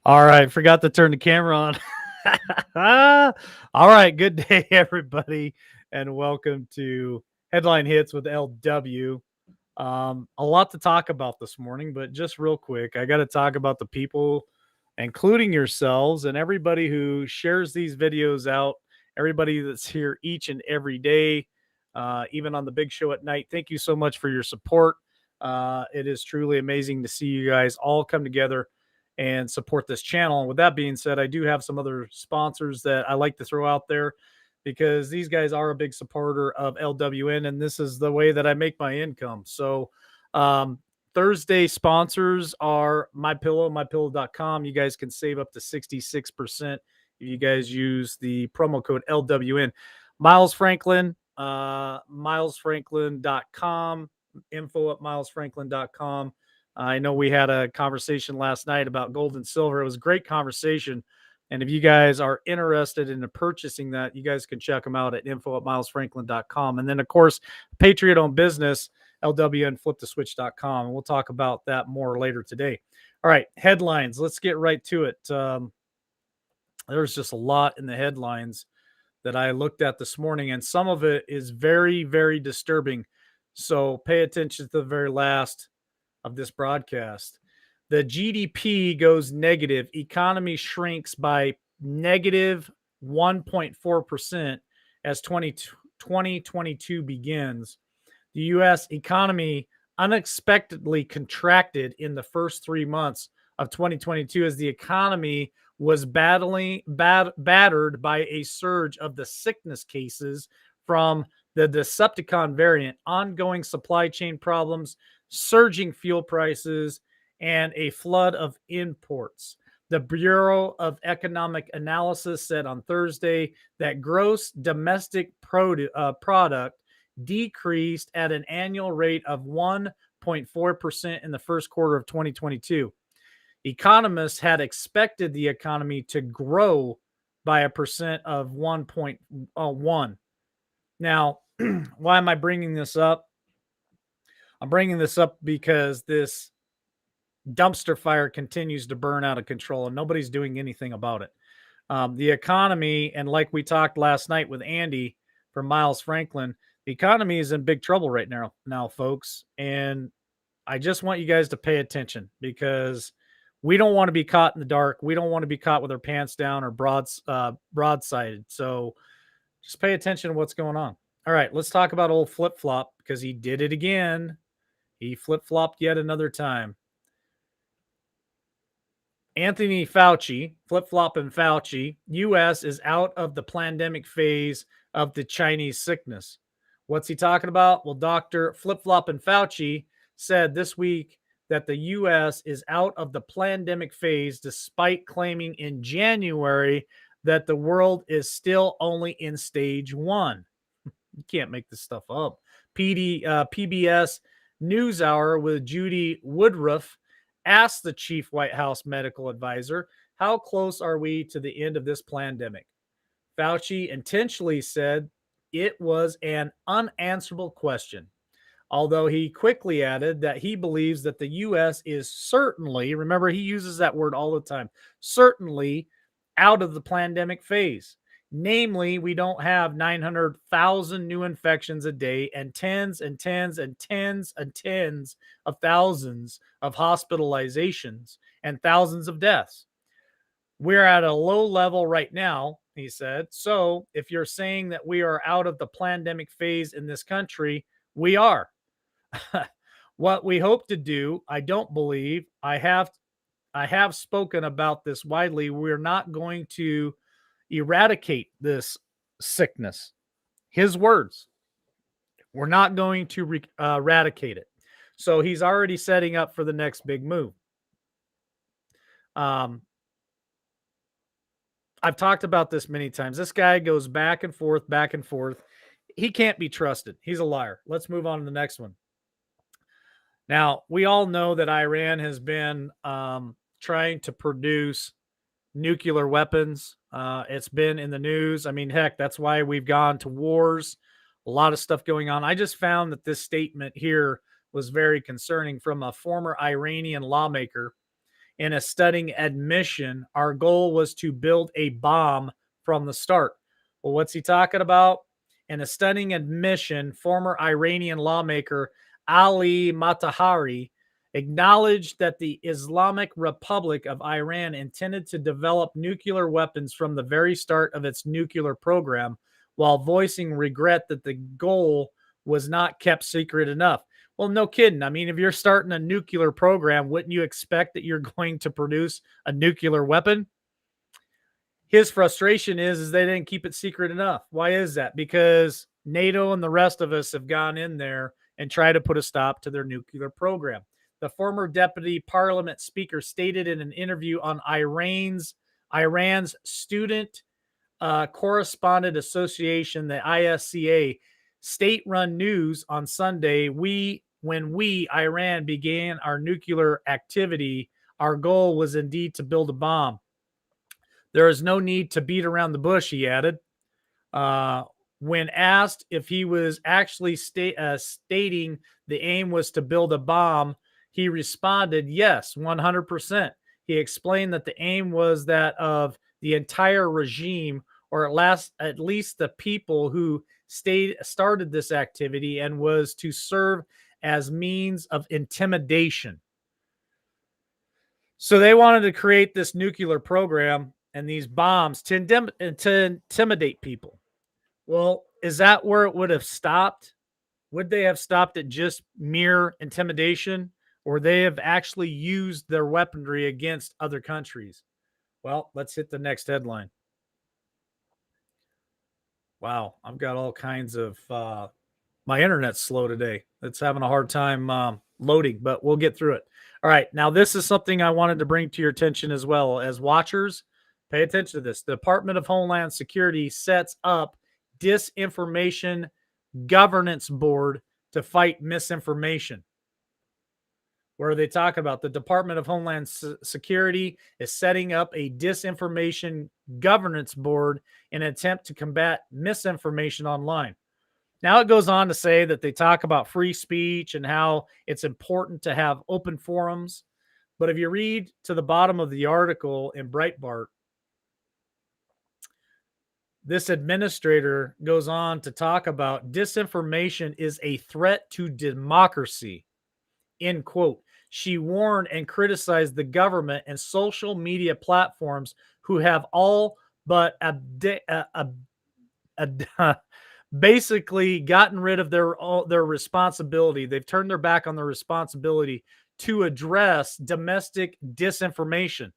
All right, forgot to turn the camera on. All right, good day, everybody, and welcome to Headline Hits with LW. A lot to talk about this morning, but just real quick, I got to talk about the people, including yourselves and everybody who shares these videos out, everybody that's here each and every day, even on the big show at night. Thank you so much for your support. It is truly amazing to see you guys all come together and support this channel. And with that being said, I do have some other sponsors that I like to throw out there because these guys are a big supporter of LWN, and this is the way that I make my income. So, um, Thursday sponsors are MyPillow, mypillow.com. You guys can save up to 66% if you guys use the promo code LWN. Miles Franklin, milesfranklin.com, info at milesfranklin.com. I know we had a conversation last night about gold and silver. It was a great conversation. And if you guys are interested in purchasing that, you guys can check them out at info at milesfranklin.com. And then, of course, Patriot Owned Business, lwnfliptheswitch.com. And we'll talk about that more later today. All right, headlines. Let's get right to it. There's just a lot in the headlines that I looked at this morning, and some of it is very, very disturbing. So pay attention to the very last of this broadcast. The GDP goes negative. Economy shrinks by negative 1.4% as 2022 begins. The U.S. economy unexpectedly contracted in the first 3 months of 2022 as the economy was battered by a surge of the sickness cases from the Decepticon variant, ongoing supply chain problems, surging fuel prices, and a flood of imports. The Bureau of Economic Analysis said on Thursday that gross domestic product decreased at an annual rate of 1.4% in the first quarter of 2022. Economists had expected the economy to grow by a percent of 1.1. Now, why am I bringing this up? I'm bringing this up because this dumpster fire continues to burn out of control and nobody's doing anything about it. The economy, and like we talked last night with Andy from Miles Franklin, the economy is in big trouble right now, folks. And I just want you guys to pay attention because we don't want to be caught in the dark. We don't want to be caught with our pants down or broadsided. So just pay attention to what's going on. All right, let's talk about old Flip Flop because he did it again. He flip-flopped yet another time. Anthony Fauci, flip-flop and Fauci, U.S. is out of the pandemic phase of the Chinese sickness. What's he talking about? Well, Dr. Flip-flop and Fauci said this week that the U.S. is out of the pandemic phase despite claiming in January that the world is still only in stage 1. You can't make this stuff up. PBS NewsHour with Judy Woodruff asked the chief White House medical advisor, how close are we to the end of this pandemic? Fauci intentionally said it was an unanswerable question, although he quickly added that he believes that the U.S. is certainly, remember, he uses that word all the time, certainly out of the pandemic phase. Namely, we don't have 900,000 new infections a day and tens and tens and tens and tens of thousands of hospitalizations and thousands of deaths. We're at a low level right now, he said. So if you're saying that we are out of the pandemic phase in this country, we are. What we hope to do, I don't believe, I have spoken about this widely. We're not going to eradicate this sickness. His words. We're not going to eradicate it. So he's already setting up for the next big move. I've talked about this many times. This guy goes back and forth, back and forth. He can't be trusted. He's a liar. Let's move on to the next one. Now, we all know that Iran has been trying to produce nuclear weapons. It's been in the news. I mean, heck, that's why we've gone to wars. A lot of stuff going on. I just found that this statement here was very concerning from a former Iranian lawmaker. In a stunning admission, our goal was to build a bomb from the start. Well, what's he talking about? In a stunning admission, former Iranian lawmaker Ali Matahari acknowledged that the Islamic Republic of Iran intended to develop nuclear weapons from the very start of its nuclear program, while voicing regret that the goal was not kept secret enough. Well, no kidding. I mean, if you're starting a nuclear program, wouldn't you expect that you're going to produce a nuclear weapon? His frustration is they didn't keep it secret enough. Why is that? Because NATO and the rest of us have gone in there and tried to put a stop to their nuclear program. The former deputy parliament speaker stated in an interview on Iran's Student Correspondent Association, the ISCA, state-run news on Sunday, when we, Iran, began our nuclear activity, our goal was indeed to build a bomb. There is no need to beat around the bush, he added. Uh, when asked if he was actually stating the aim was to build a bomb, he responded, yes, 100%. He explained that the aim was that of the entire regime, or at least the people who started this activity, and was to serve as means of intimidation. So they wanted to create this nuclear program and these bombs to intimidate people. Well, is that where it would have stopped? Would they have stopped at just mere intimidation, or they have actually used their weaponry against other countries? Well, let's hit the next headline. Wow, I've got all kinds of my internet's slow today. It's having a hard time loading, but we'll get through it. All right, now this is something I wanted to bring to your attention as well. As watchers, pay attention to this. The Department of Homeland Security sets up disinformation governance board to fight misinformation. Where are they talking about? The Department of Homeland Security is setting up a disinformation governance board in an attempt to combat misinformation online. Now it goes on to say that they talk about free speech and how it's important to have open forums. But if you read to the bottom of the article in Breitbart, this administrator goes on to talk about disinformation is a threat to democracy, end quote. She warned and criticized the government and social media platforms who have all but basically gotten rid of their responsibility. They've turned their back on their responsibility to address domestic disinformation.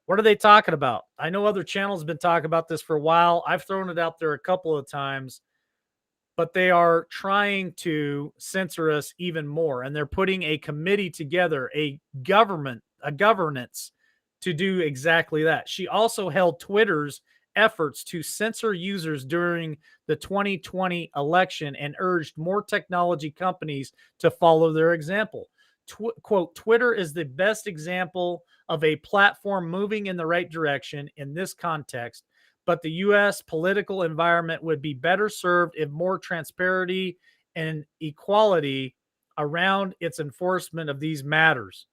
What are they talking about? I know other channels have been talking about this for a while. I've thrown it out there a couple of times, but they are trying to censor us even more. And they're putting a committee together, a governance to do exactly that. She also held Twitter's efforts to censor users during the 2020 election and urged more technology companies to follow their example. Quote, Twitter is the best example of a platform moving in the right direction in this context, but the U.S. political environment would be better served if more transparency and equality around its enforcement of these matters.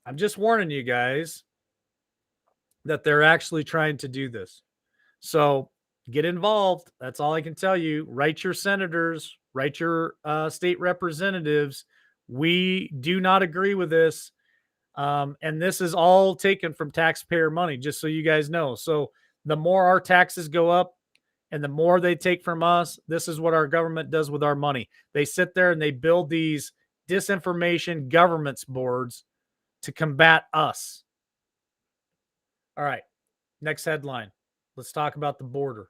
I'm just warning you guys that they're actually trying to do this. So get involved. That's all I can tell you. Write your senators, write your state representatives. We do not agree with this. And this is all taken from taxpayer money, just so you guys know. So the more our taxes go up and the more they take from us, this is what our government does with our money. They sit there and they build these disinformation governance boards to combat us. All right, next headline. Let's talk about the border.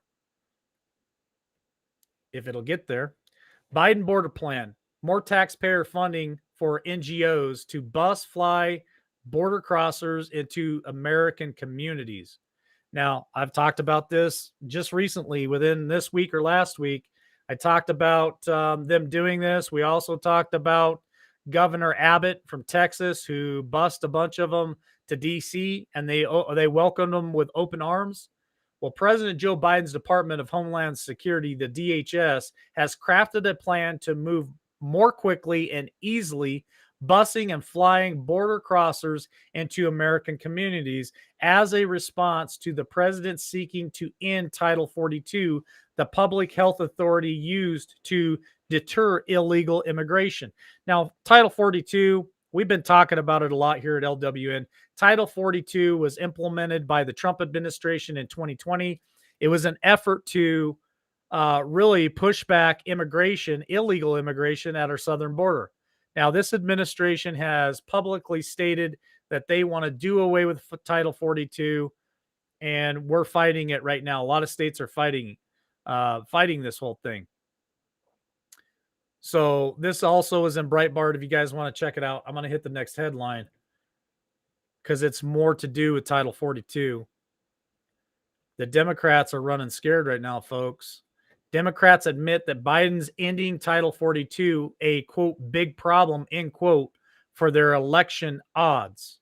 If it'll get there. Biden border plan. More taxpayer funding for NGOs to bus fly border crossers into American communities. Now, I've talked about this just recently within this week or last week. I talked about them doing this. We also talked about Governor Abbott from Texas, who bussed a bunch of them to D.C., and they welcomed them with open arms. Well, President Joe Biden's Department of Homeland Security, the DHS, has crafted a plan to move more quickly and easily busing and flying border crossers into American communities as a response to the president seeking to end Title 42, the public health authority used to deter illegal immigration. Now, Title 42, we've been talking about it a lot here at LWN. Title 42 was implemented by the Trump administration in 2020. It was an effort to really push back immigration, illegal immigration at our southern border. Now, this administration has publicly stated that they want to do away with Title 42, and we're fighting it right now. A lot of states are fighting this whole thing. So this also is in Breitbart. If you guys want to check it out, I'm going to hit the next headline because it's more to do with Title 42. The Democrats are running scared right now, folks. Democrats admit that Biden's ending Title 42 a quote big problem end quote for their election odds.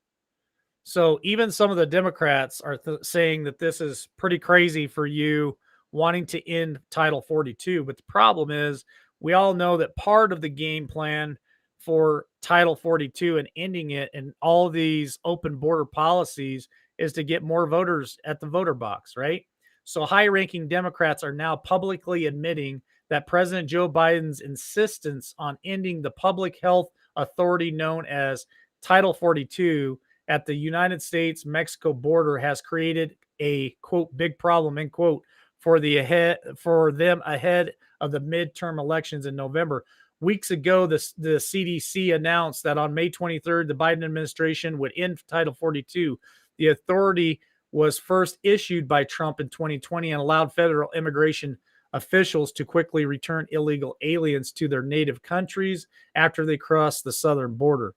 So even some of the Democrats are saying that this is pretty crazy for you wanting to end Title 42. But the problem is, we all know that part of the game plan for Title 42 and ending it and all these open border policies is to get more voters at the voter box, right? So high ranking Democrats are now publicly admitting that President Joe Biden's insistence on ending the public health authority known as Title 42 at the United States Mexico border has created a quote big problem end quote for them ahead of the midterm elections in November. Weeks ago, the CDC announced that on May 23rd, the Biden administration would end Title 42. The authority was first issued by Trump in 2020 and allowed federal immigration officials to quickly return illegal aliens to their native countries after they cross the southern border.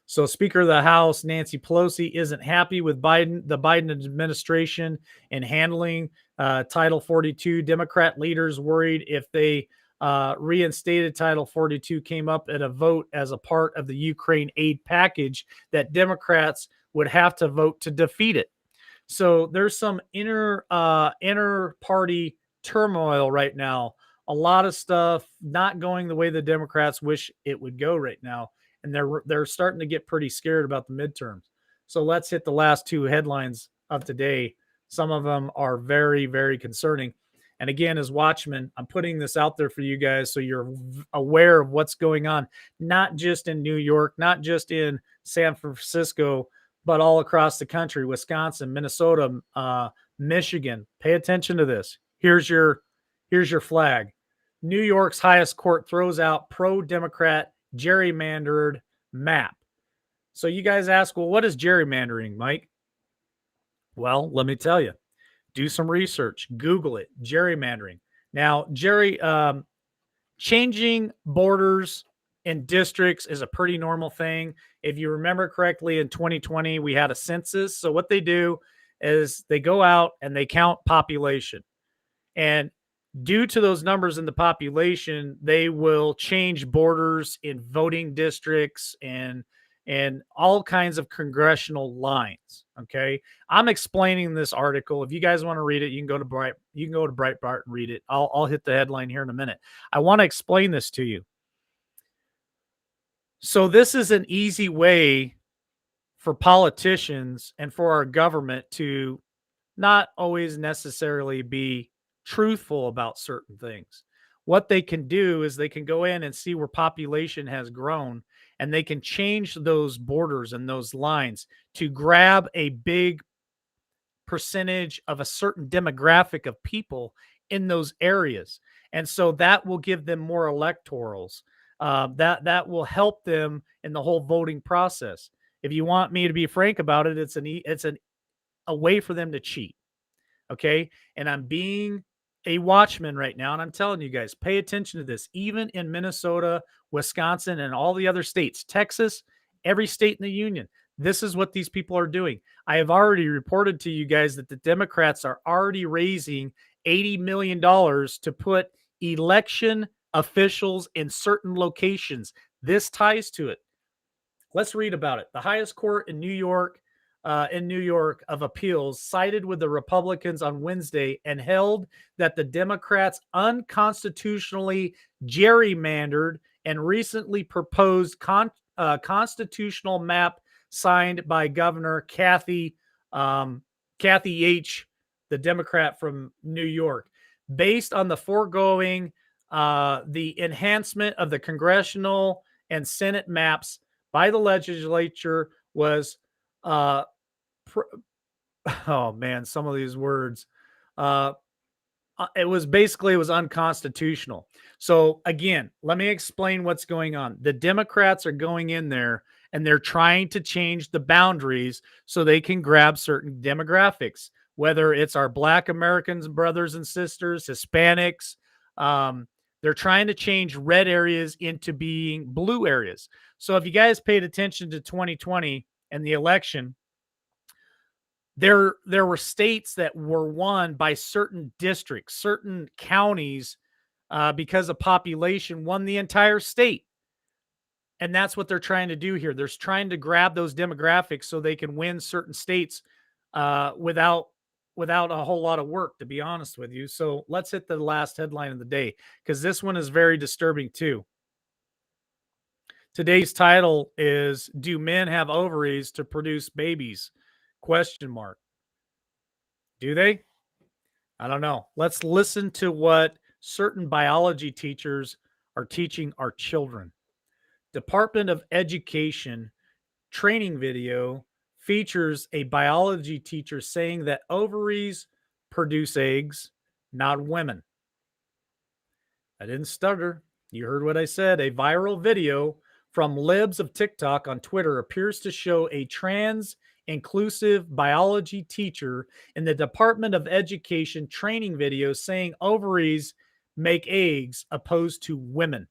So Speaker of the House, Nancy Pelosi, isn't happy with the Biden administration in handling Title 42. Democrat leaders worried if they reinstated Title 42 came up at a vote as a part of the Ukraine aid package that Democrats would have to vote to defeat it. So there's some inner party turmoil right now. A lot of stuff not going the way the Democrats wish it would go right now, and they're starting to get pretty scared about the midterms. So let's hit the last two headlines of today. Some of them are very, very concerning. And again, as watchmen, I'm putting this out there for you guys so you're aware of what's going on, not just in New York, not just in San Francisco, but all across the country, Wisconsin, Minnesota, Michigan. Pay attention to this. Here's your flag. New York's highest court throws out pro-Democrat gerrymandered map. So you guys ask, well, what is gerrymandering, Mike? Well, let me tell you. Do some research. Google it. Gerrymandering. Now, changing borders and districts is a pretty normal thing. If you remember correctly, in 2020, we had a census. So what they do is they go out and they count population. And due to those numbers in the population, they will change borders in voting districts and all kinds of congressional lines. Okay, I'm explaining this article. If you guys want to read it, you can go to Breitbart and read it. I'll hit the headline here in a minute. I want to explain this to you. So this is an easy way for politicians and for our government to not always necessarily be truthful about certain things. What they can do is they can go in and see where population has grown, and they can change those borders and those lines to grab a big percentage of a certain demographic of people in those areas. And so that will give them more electorals. That will help them in the whole voting process. If you want me to be frank about it, it's a way for them to cheat. Okay. And I'm being a watchman right now. And I'm telling you guys, pay attention to this. Even in Minnesota, Wisconsin, and all the other states, Texas, every state in the union, this is what these people are doing. I have already reported to you guys that the Democrats are already raising $80 million to put election officials in certain locations. This ties to it. Let's read about it. The highest court in New York of appeals sided with the Republicans on Wednesday and held that the Democrats unconstitutionally gerrymandered and recently proposed constitutional map signed by Governor Kathy H., the Democrat from New York. Based on the foregoing, the enhancement of the congressional and Senate maps by the legislature was, uh, oh man, some of these words. Uh, it was unconstitutional. So again, let me explain what's going on. The Democrats are going in there and they're trying to change the boundaries so they can grab certain demographics, whether it's our Black Americans, brothers and sisters, Hispanics. Um, they're trying to change red areas into being blue areas. So if you guys paid attention to 2020 and the election, there were states that were won by certain districts, certain counties, because of population won the entire state. And that's what they're trying to do here. They're trying to grab those demographics so they can win certain states, without a whole lot of work, to be honest with you. So let's hit the last headline of the day, because this one is very disturbing too. Today's title is, "Do Men Have Ovaries to Produce Babies?" Question mark. Do they? I don't know. Let's listen to what certain biology teachers are teaching our children. Department of Education training video features a biology teacher saying that ovaries produce eggs, not women. I didn't stutter. You heard what I said. A viral video from Libs of TikTok on Twitter appears to show a trans inclusive biology teacher in the Department of Education training video saying ovaries make eggs opposed to women.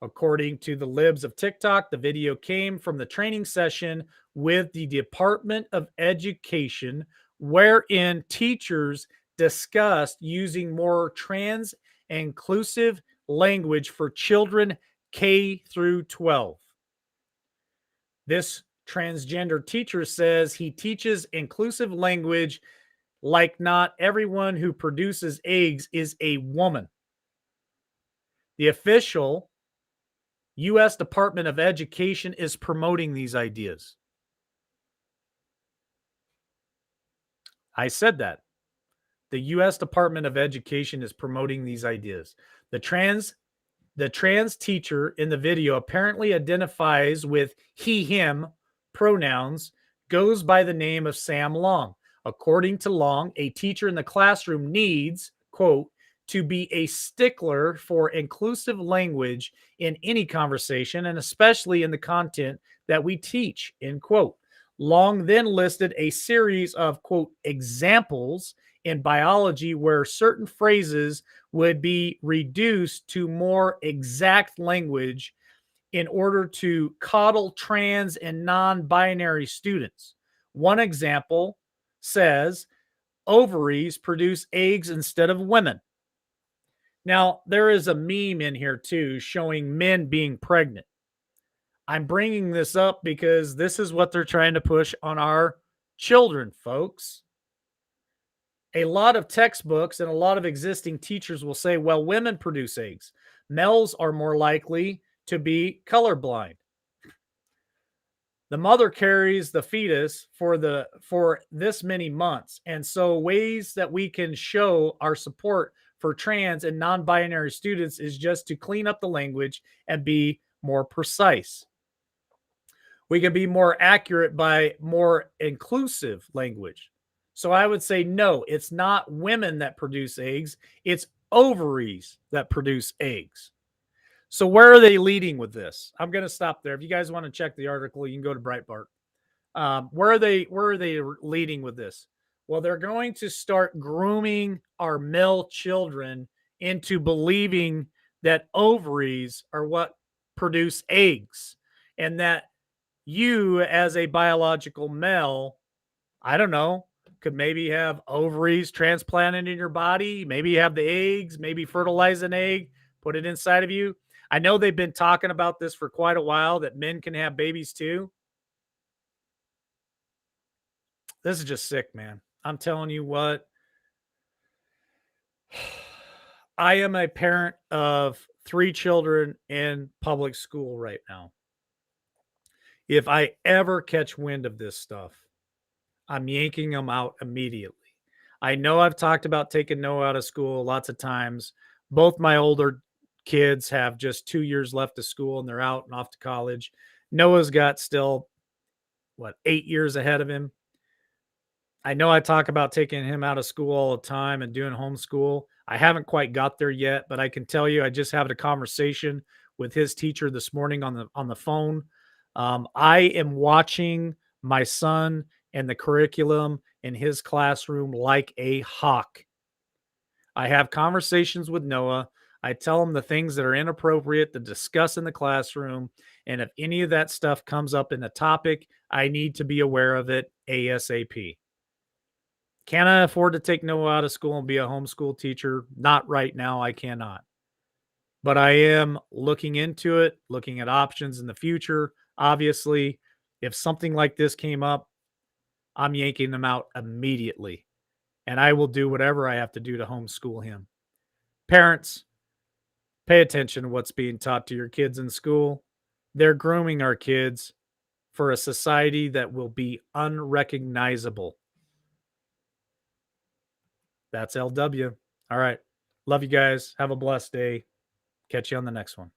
According to the Libs of TikTok, the video came from the training session with the Department of Education, wherein teachers discussed using more trans inclusive language for children K through 12. This transgender teacher says he teaches inclusive language like not everyone who produces eggs is a woman. The official U.S. Department of Education is promoting these ideas. I said that. The U.S. Department of Education is promoting these ideas. The trans teacher in the video apparently identifies with he, him pronouns, goes by the name of Sam Long. According to Long, a teacher in the classroom needs, quote, to be a stickler for inclusive language in any conversation, and especially in the content that we teach, end quote. Long then listed a series of, quote, examples in biology where certain phrases would be reduced to more exact language in order to coddle trans and non binary students. One example says ovaries produce eggs instead of women. Now, there is a meme in here too showing men being pregnant. I'm bringing this up because this is what they're trying to push on our children, folks. A lot of textbooks and a lot of existing teachers will say, well, women produce eggs. Males are more likely to be colorblind. The mother carries the fetus for this many months. And so ways that we can show our support for trans and non-binary students is just to clean up the language and be more precise. We can be more accurate by more inclusive language. So I would say, no, it's not women that produce eggs, it's ovaries that produce eggs. So where are they leading with this? I'm going to stop there. If you guys want to check the article, you can go to Breitbart. Where are they leading with this? Well, they're going to start grooming our male children into believing that ovaries are what produce eggs, and that you, as a biological male, I don't know, could maybe have ovaries transplanted in your body, maybe have the eggs, maybe fertilize an egg, put it inside of you. I know they've been talking about this for quite a while, that men can have babies too. This is just sick, man. I'm telling you what. I am a parent of 3 children in public school right now. If I ever catch wind of this stuff, I'm yanking them out immediately. I know I've talked about taking Noah out of school lots of times. Both my older kids have just 2 years left of school and they're out and off to college. Noah's got still, what, 8 years ahead of him. I know I talk about taking him out of school all the time and doing homeschool. I haven't quite got there yet, but I can tell you I just had a conversation with his teacher this morning on the phone. I am watching my son and the curriculum in his classroom like a hawk. I have conversations with Noah. I tell him the things that are inappropriate to discuss in the classroom. And if any of that stuff comes up in the topic, I need to be aware of it ASAP. Can I afford to take Noah out of school and be a homeschool teacher? Not right now. I cannot. But I am looking into it, looking at options in the future. Obviously, if something like this came up, I'm yanking them out immediately. And I will do whatever I have to do to homeschool him. Parents, pay attention to what's being taught to your kids in school. They're grooming our kids for a society that will be unrecognizable. That's LW. All right. Love you guys. Have a blessed day. Catch you on the next one.